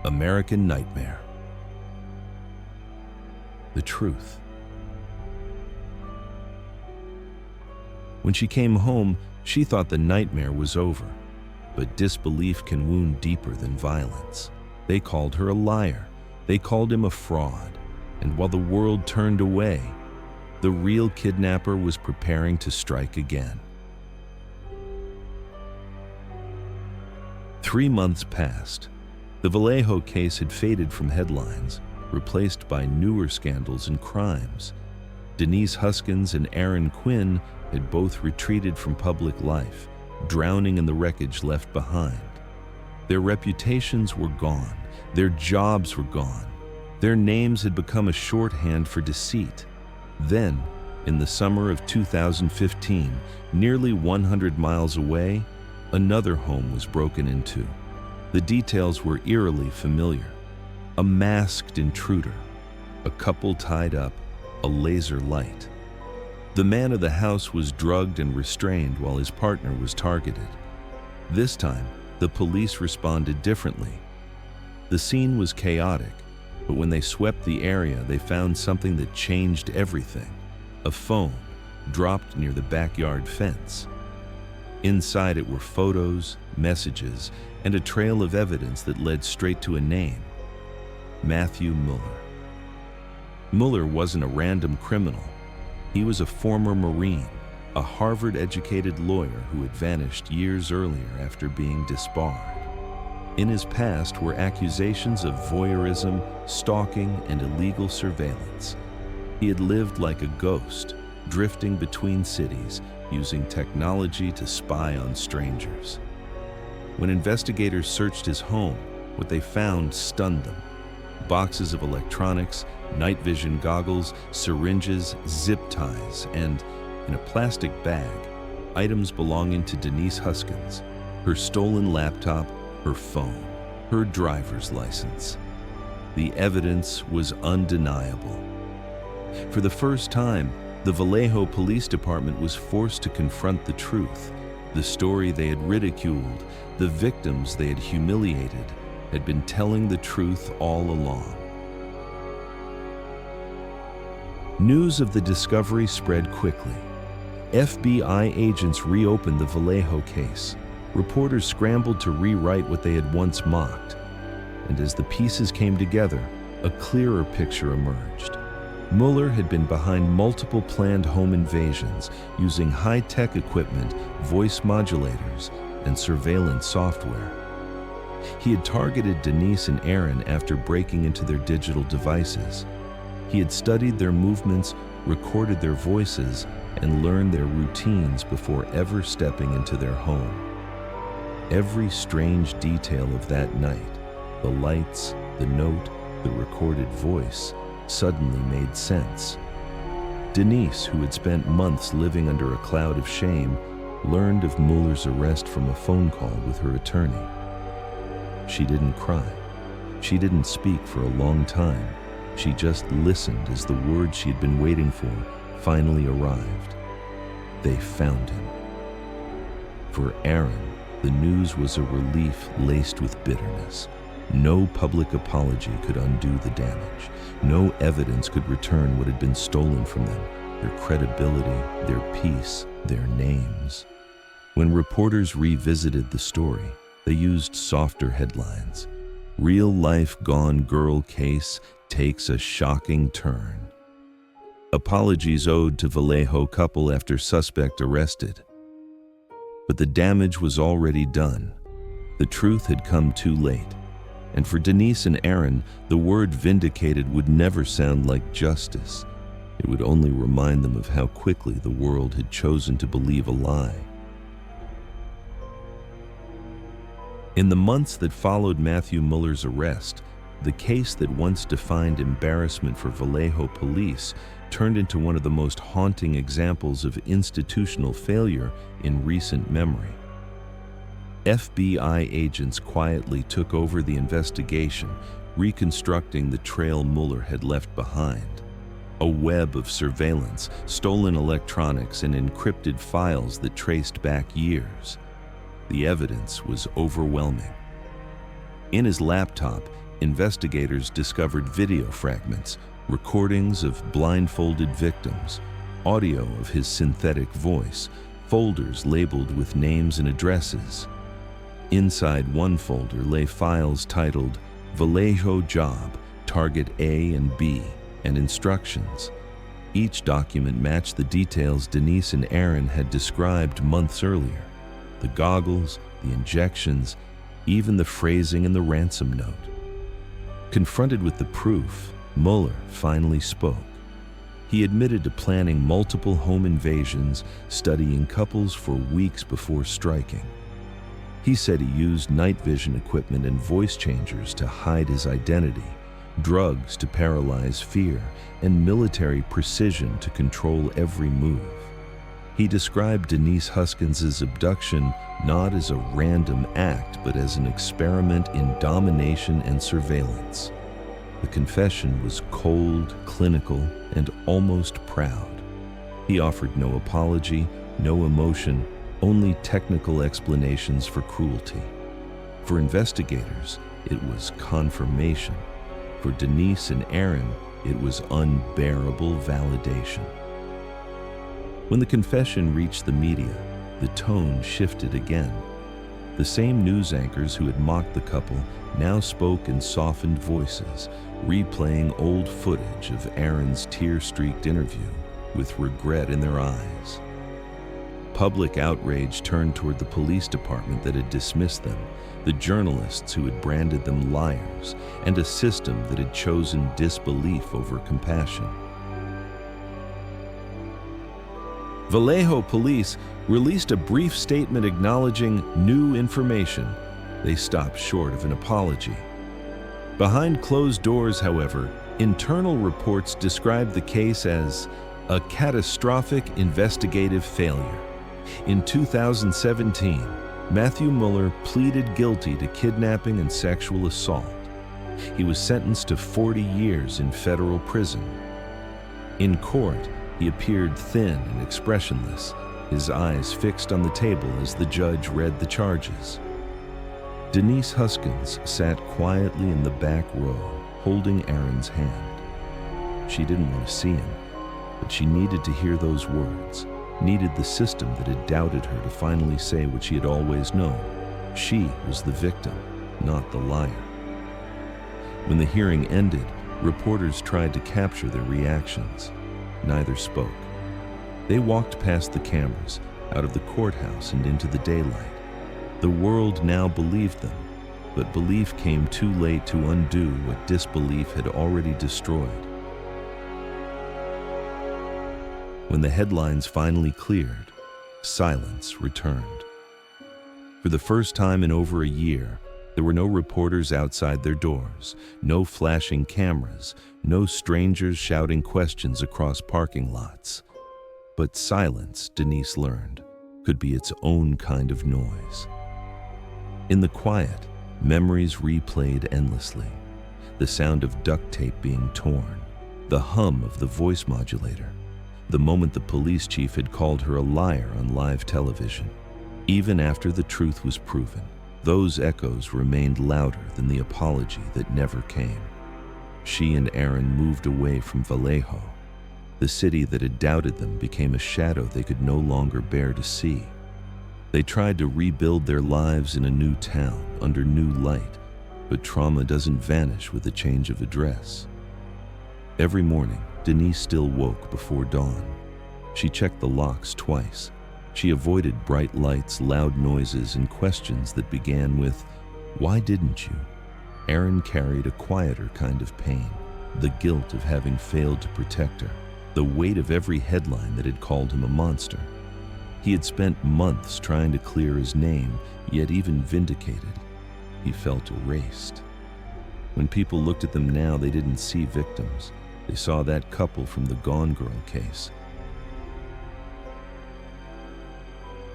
American Nightmare. The truth. When she came home, she thought the nightmare was over, but disbelief can wound deeper than violence. They called her a liar. They called him a fraud. And while the world turned away, the real kidnapper was preparing to strike again. 3 months passed. The Vallejo case had faded from headlines, replaced by newer scandals and crimes. Denise Huskins and Quinn had both retreated from public life, drowning in the wreckage left behind. Their reputations were gone. Their jobs were gone. Their names had become a shorthand for deceit. Then, in the summer of 2015, nearly 100 miles away, another home was broken into. The details were eerily familiar. A masked intruder, a couple tied up, a laser light. The man of the house was drugged and restrained while his partner was targeted. This time, the police responded differently. The scene was chaotic, but when they swept the area, they found something that changed everything. A phone dropped near the backyard fence. Inside it were photos, messages, and a trail of evidence that led straight to a name: Matthew Muller. Muller wasn't a random criminal. He was a former Marine, a Harvard-educated lawyer who had vanished years earlier after being disbarred. In his past were accusations of voyeurism, stalking, and illegal surveillance. He had lived like a ghost, drifting between cities, using technology to spy on strangers. When investigators searched his home, what they found stunned them. Boxes of electronics, night vision goggles, syringes, zip ties, and, in a plastic bag, items belonging to Denise Huskins: her stolen laptop, her phone, her driver's license. The evidence was undeniable. For the first time, the Vallejo Police Department was forced to confront the truth. The story they had ridiculed, the victims they had humiliated, had been telling the truth all along. News of the discovery spread quickly. FBI agents reopened the Vallejo case. Reporters scrambled to rewrite what they had once mocked. And as the pieces came together, a clearer picture emerged. Muller had been behind multiple planned home invasions using high-tech equipment, voice modulators, and surveillance software. He had targeted Denise and after breaking into their digital devices. He had studied their movements, recorded their voices, and learned their routines before ever stepping into their home. Every strange detail of that night, the lights, the note, the recorded voice, suddenly made sense. Denise, who had spent months living under a cloud of shame, learned of Muller's arrest from a phone call with her attorney. She didn't cry. She didn't speak for a long time. She just listened as the word she had been waiting for finally arrived. They found him. For the news was a relief laced with bitterness. No public apology could undo the damage. No evidence could return what had been stolen from them: their credibility, their peace, their names. When reporters revisited the story, they used softer headlines. Real-life gone girl case takes a shocking turn. Apologies owed to Vallejo couple after suspect arrested. But the damage was already done. The truth had come too late. And for Denise and the word vindicated would never sound like justice. It would only remind them of how quickly the world had chosen to believe a lie. In the months that followed Matthew Muller's arrest, the case that once defined embarrassment for Vallejo police turned into one of the most haunting examples of institutional failure in recent memory. FBI agents quietly took over the investigation, reconstructing the trail Muller had left behind. A web of surveillance, stolen electronics, and encrypted files that traced back years. The evidence was overwhelming. In his laptop, investigators discovered video fragments, recordings of blindfolded victims, audio of his synthetic voice, folders labeled with names and addresses. Inside one folder lay files titled Vallejo Job, Target A and B, and instructions. Each document matched the details Denise and Aaron had described months earlier. The goggles, the injections, even the phrasing in the ransom note. Confronted with the proof, Muller finally spoke. He admitted to planning multiple home invasions, studying couples for weeks before striking. He said he used night vision equipment and voice changers to hide his identity, drugs to paralyze fear, and military precision to control every move. He described Denise Huskins' abduction not as a random act, but as an experiment in domination and surveillance. The confession was cold, clinical, and almost proud. He offered no apology, no emotion, only technical explanations for cruelty. For investigators, it was confirmation. For Denise and Aaron, it was unbearable validation. When the confession reached the media, the tone shifted again. The same news anchors who had mocked the couple now spoke in softened voices, replaying old footage of Aaron's tear-streaked interview with regret in their eyes. Public outrage turned toward the police department that had dismissed them, the journalists who had branded them liars, and a system that had chosen disbelief over compassion. Vallejo police released a brief statement acknowledging new information. They stopped short of an apology. Behind closed doors, however, internal reports described the case as a catastrophic investigative failure. In 2017, Matthew Muller pleaded guilty to kidnapping and sexual assault. He was sentenced to 40 years in federal prison. In court, he appeared thin and expressionless, his eyes fixed on the table as the judge read the charges. Denise Huskins sat quietly in the back row, holding Aaron's hand. She didn't want to see him, but she needed to hear those words, needed the system that had doubted her to finally say what she had always known. She was the victim, not the liar. When the hearing ended, reporters tried to capture their reactions. Neither spoke. They walked past the cameras, out of the courthouse and into the daylight. The world now believed them, but belief came too late to undo what disbelief had already destroyed. When the headlines finally cleared, silence returned. For the first time in over a year, there were no reporters outside their doors, no flashing cameras, no strangers shouting questions across parking lots. But silence, Denise learned, could be its own kind of noise. In the quiet, memories replayed endlessly. The sound of duct tape being torn, the hum of the voice modulator, the moment the police chief had called her a liar on live television. Even after the truth was proven, those echoes remained louder than the apology that never came. She and Aaron moved away from Vallejo. The city that had doubted them became a shadow they could no longer bear to see. They tried to rebuild their lives in a new town, under new light, but trauma doesn't vanish with a change of address. Every morning, Denise still woke before dawn. She checked the locks twice. She avoided bright lights, loud noises, and questions that began with, "Why didn't you?" Aaron carried a quieter kind of pain, the guilt of having failed to protect her, the weight of every headline that had called him a monster. He had spent months trying to clear his name, yet even vindicated, he felt erased. When people looked at them now, they didn't see victims. They saw that couple from the Gone Girl case.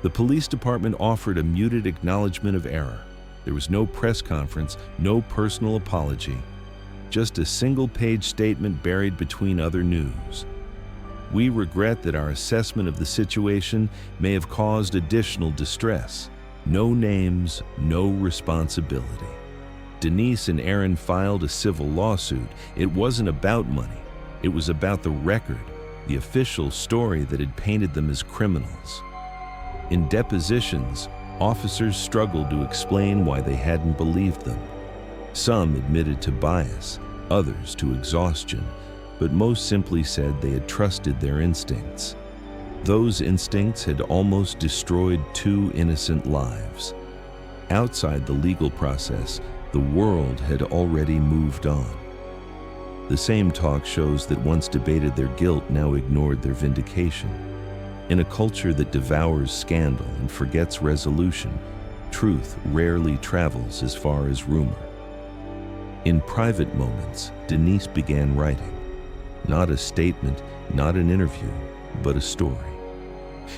The police department offered a muted acknowledgement of error. There was no press conference, no personal apology, just a single-page statement buried between other news. "We regret that our assessment of the situation may have caused additional distress. No names, no responsibility." Denise and Aaron filed a civil lawsuit. It wasn't about money. It was about the record, the official story that had painted them as criminals. In depositions, officers struggled to explain why they hadn't believed them. Some admitted to bias, others to exhaustion, but most simply said they had trusted their instincts. Those instincts had almost destroyed 2 innocent lives. Outside the legal process, the world had already moved on. The same talk shows that once debated their guilt now ignored their vindication. In a culture that devours scandal and forgets resolution, truth rarely travels as far as rumor. In private moments, Denise began writing. Not a statement, not an interview, but a story.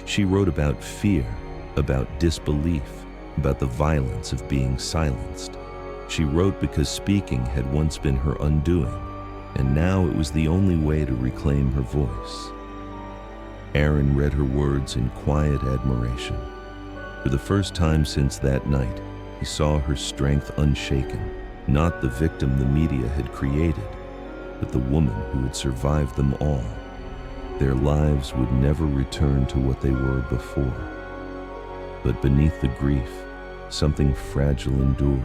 She wrote about fear, about disbelief, about the violence of being silenced. She wrote because speaking had once been her undoing, and now it was the only way to reclaim her voice. Aaron read her words in quiet admiration. For the first time since that night, he saw her strength unshaken, not the victim the media had created, but the woman who had survived them all. Their lives would never return to what they were before. But beneath the grief, something fragile endured,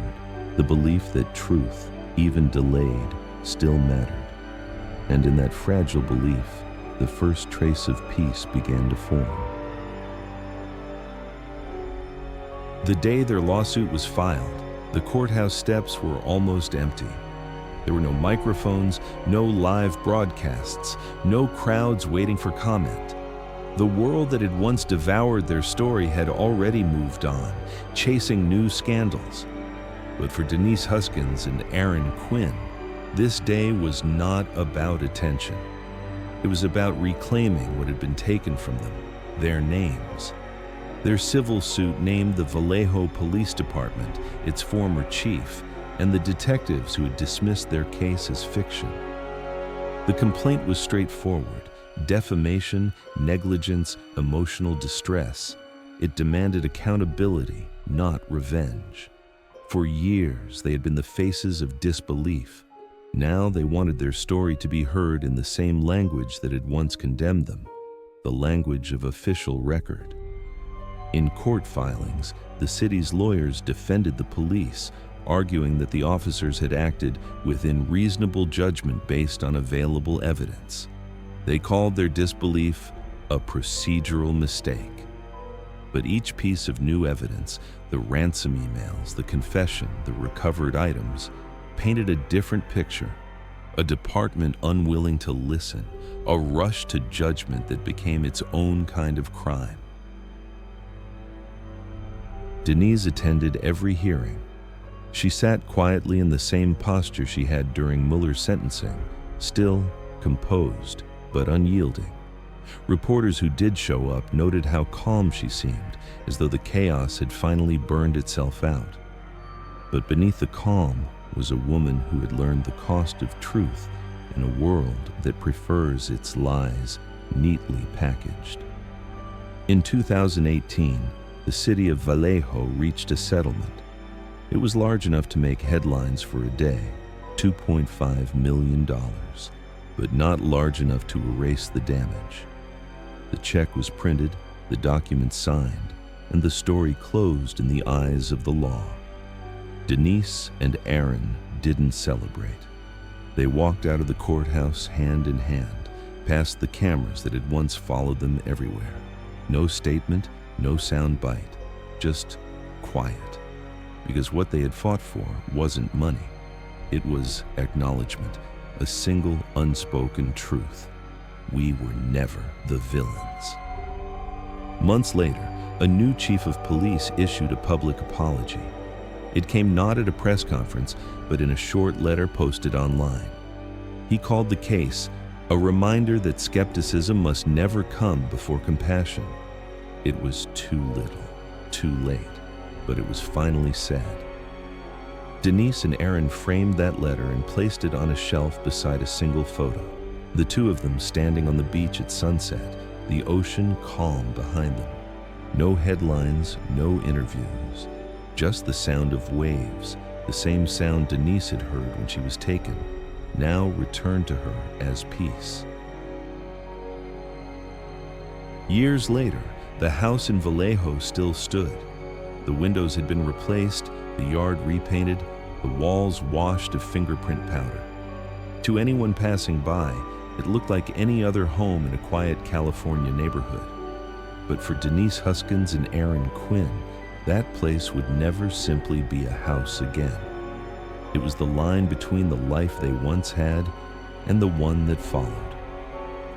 the belief that truth, even delayed, still mattered. And in that fragile belief, the first trace of peace began to form. The day their lawsuit was filed, the courthouse steps were almost empty. There were no microphones, no live broadcasts, no crowds waiting for comment. The world that had once devoured their story had already moved on, chasing new scandals. But for Denise Huskins and Aaron Quinn, this day was not about attention. It was about reclaiming what had been taken from them, their names. Their civil suit named the Vallejo Police Department, its former chief, and the detectives who had dismissed their case as fiction. The complaint was straightforward: defamation, negligence, emotional distress. It demanded accountability, not revenge. For years, they had been the faces of disbelief. Now they wanted their story to be heard in the same language that had once condemned them, the language of official record. In court filings, the city's lawyers defended the police, arguing that the officers had acted within reasonable judgment based on available evidence. They called their disbelief a procedural mistake. But each piece of new evidence, the ransom emails, the confession, the recovered items, painted a different picture. A department unwilling to listen, a rush to judgment that became its own kind of crime. Denise attended every hearing. She sat quietly in the same posture she had during Muller's sentencing, still, composed, but unyielding. Reporters who did show up noted how calm she seemed, as though the chaos had finally burned itself out. But beneath the calm was a woman who had learned the cost of truth in a world that prefers its lies neatly packaged. In 2018, the city of Vallejo reached a settlement. It was large enough to make headlines for a day, $2.5 million, but not large enough to erase the damage. The check was printed, the documents signed, and the story closed in the eyes of the law. Denise and Aaron didn't celebrate. They walked out of the courthouse hand in hand, past the cameras that had once followed them everywhere. No statement, no sound bite, just quiet. Because what they had fought for wasn't money. It was acknowledgement, a single unspoken truth. We were never the villains. Months later, a new chief of police issued a public apology. It came not at a press conference, but in a short letter posted online. He called the case a reminder that skepticism must never come before compassion. It was too little, too late, but it was finally said. Denise and Aaron framed that letter and placed it on a shelf beside a single photo. The two of them standing on the beach at sunset, the ocean calm behind them. No headlines, no interviews, just the sound of waves, The same sound Denise had heard when she was taken, now returned to her as peace. Years later, the house in Vallejo still stood. The windows had been replaced, the yard repainted, the walls washed of fingerprint powder. To anyone passing by, it looked like any other home in a quiet California neighborhood. But for Denise Huskins and Aaron Quinn, that place would never simply be a house again. It was the line between the life they once had and the one that followed.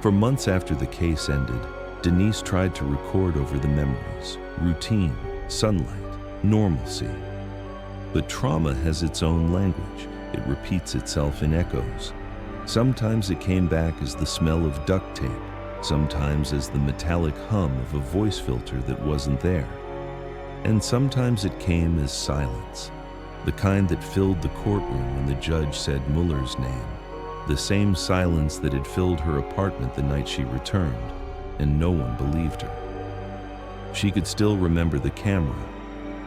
For months after the case ended, Denise tried to record over the memories, routine, sunlight, normalcy. But trauma has its own language. It repeats itself in echoes. Sometimes it came back as the smell of duct tape, sometimes as the metallic hum of a voice filter that wasn't there. And sometimes it came as silence, the kind that filled the courtroom when the judge said Muller's name, the same silence that had filled her apartment the night she returned, and no one believed her. She could still remember the camera,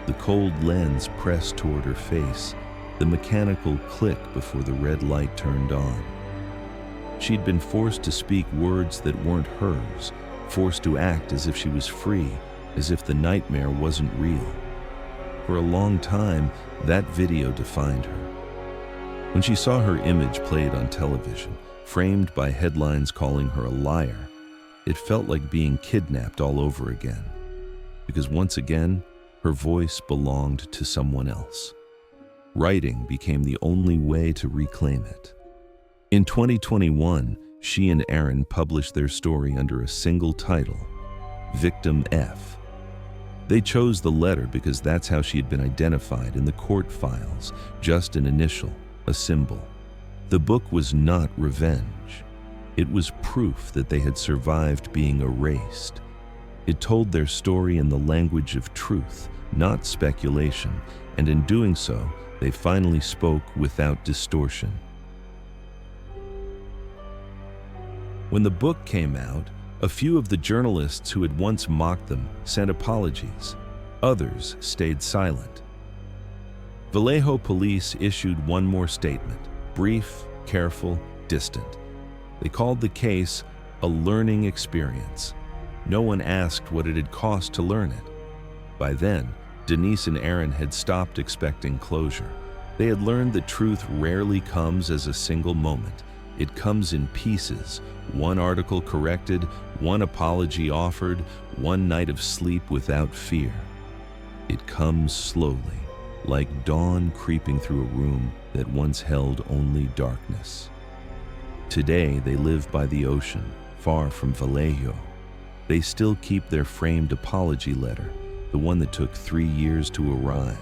the cold lens pressed toward her face, the mechanical click before the red light turned on. She'd been forced to speak words that weren't hers, forced to act as if she was free, as if the nightmare wasn't real. For a long time, that video defined her. When she saw her image played on television, framed by headlines calling her a liar, it felt like being kidnapped all over again. Because once again, her voice belonged to someone else. Writing became the only way to reclaim it. In 2021, she and Aaron published their story under a single title, Victim F. They chose the letter because that's how she had been identified in the court files, just an initial, a symbol. The book was not revenge. It was proof that they had survived being erased. It told their story in the language of truth, not speculation, and in doing so, they finally spoke without distortion. When the book came out, a few of the journalists who had once mocked them sent apologies. Others stayed silent. Vallejo police issued one more statement, brief, careful, distant. They called the case a learning experience. No one asked what it had cost to learn it. By then, Denise and Aaron had stopped expecting closure. They had learned that truth rarely comes as a single moment. It comes in pieces, one article corrected, one apology offered, one night of sleep without fear. It comes slowly, like dawn creeping through a room that once held only darkness. Today, they live by the ocean, far from Vallejo. They still keep their framed apology letter, the one that took 3 years to arrive.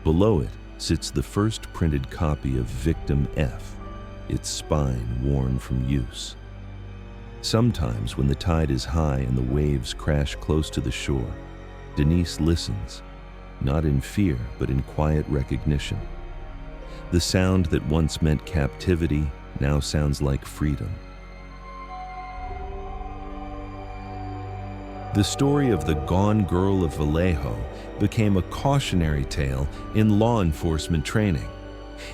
Below it sits the first printed copy of Victim F, its spine worn from use. Sometimes when the tide is high and the waves crash close to the shore, Denise listens, not in fear but in quiet recognition. The sound that once meant captivity now sounds like freedom. The story of the gone girl of Vallejo became a cautionary tale in law enforcement training.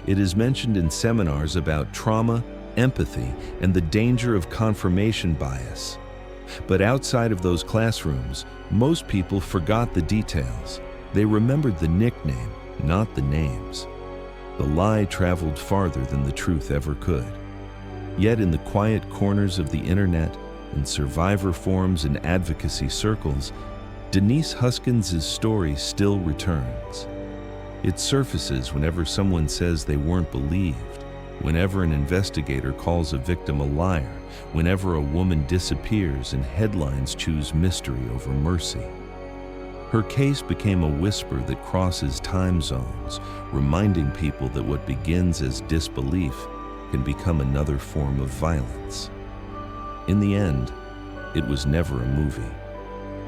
It is mentioned in seminars about trauma, empathy, and the danger of confirmation bias. But outside of those classrooms, most people forgot the details. They remembered the nickname, not the names. The lie traveled farther than the truth ever could. Yet in the quiet corners of the internet, in survivor forums and advocacy circles, Denise Huskins' story still returns. It surfaces whenever someone says they weren't believed, whenever an investigator calls a victim a liar, whenever a woman disappears and headlines choose mystery over mercy. Her case became a whisper that crosses time zones, reminding people that what begins as disbelief can become another form of violence. In the end, it was never a movie.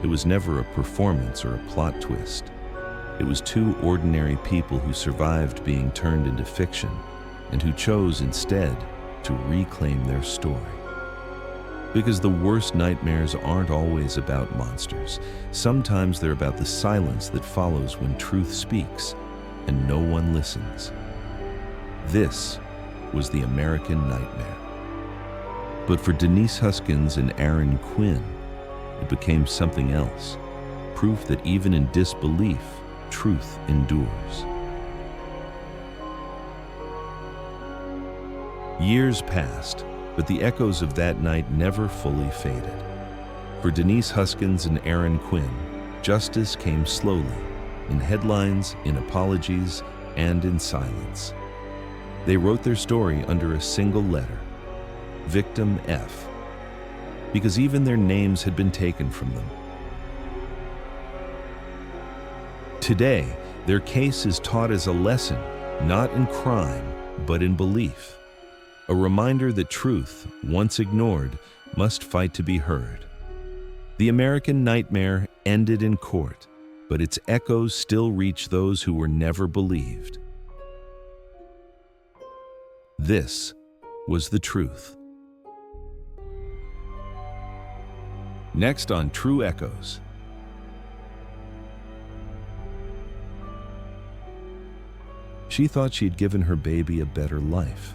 It was never a performance or a plot twist. It was two ordinary people who survived being turned into fiction and who chose instead to reclaim their story. Because the worst nightmares aren't always about monsters. Sometimes they're about the silence that follows when truth speaks, and no one listens. This was the American nightmare. But for Denise Huskins and Aaron Quinn, it became something else, proof that even in disbelief, truth endures. Years passed, but the echoes of that night never fully faded. For Denise Huskins and Aaron Quinn, justice came slowly, in headlines, in apologies, and in silence. They wrote their story under a single letter, Victim F, because even their names had been taken from them. Today, their case is taught as a lesson, not in crime, but in belief. A reminder that truth, once ignored, must fight to be heard. The American nightmare ended in court, but its echoes still reach those who were never believed. This was the truth. Next on True Echoes. She thought she'd given her baby a better life.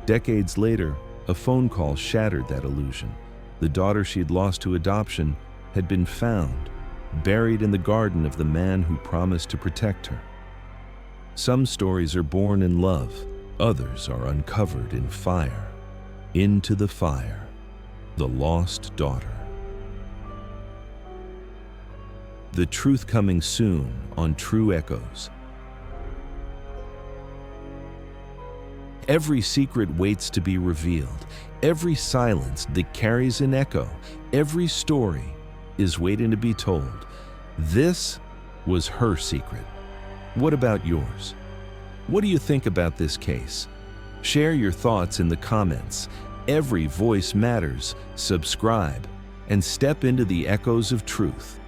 Decades later, a phone call shattered that illusion. The daughter she'd lost to adoption had been found, buried in the garden of the man who promised to protect her. Some stories are born in love, others are uncovered in fire. Into the fire, the lost daughter. The truth coming soon on True Echoes. Every secret waits to be revealed. Every silence that carries an echo. Every story is waiting to be told. This was her secret. What about yours? What do you think about this case? Share your thoughts in the comments. Every voice matters. Subscribe and step into the echoes of truth.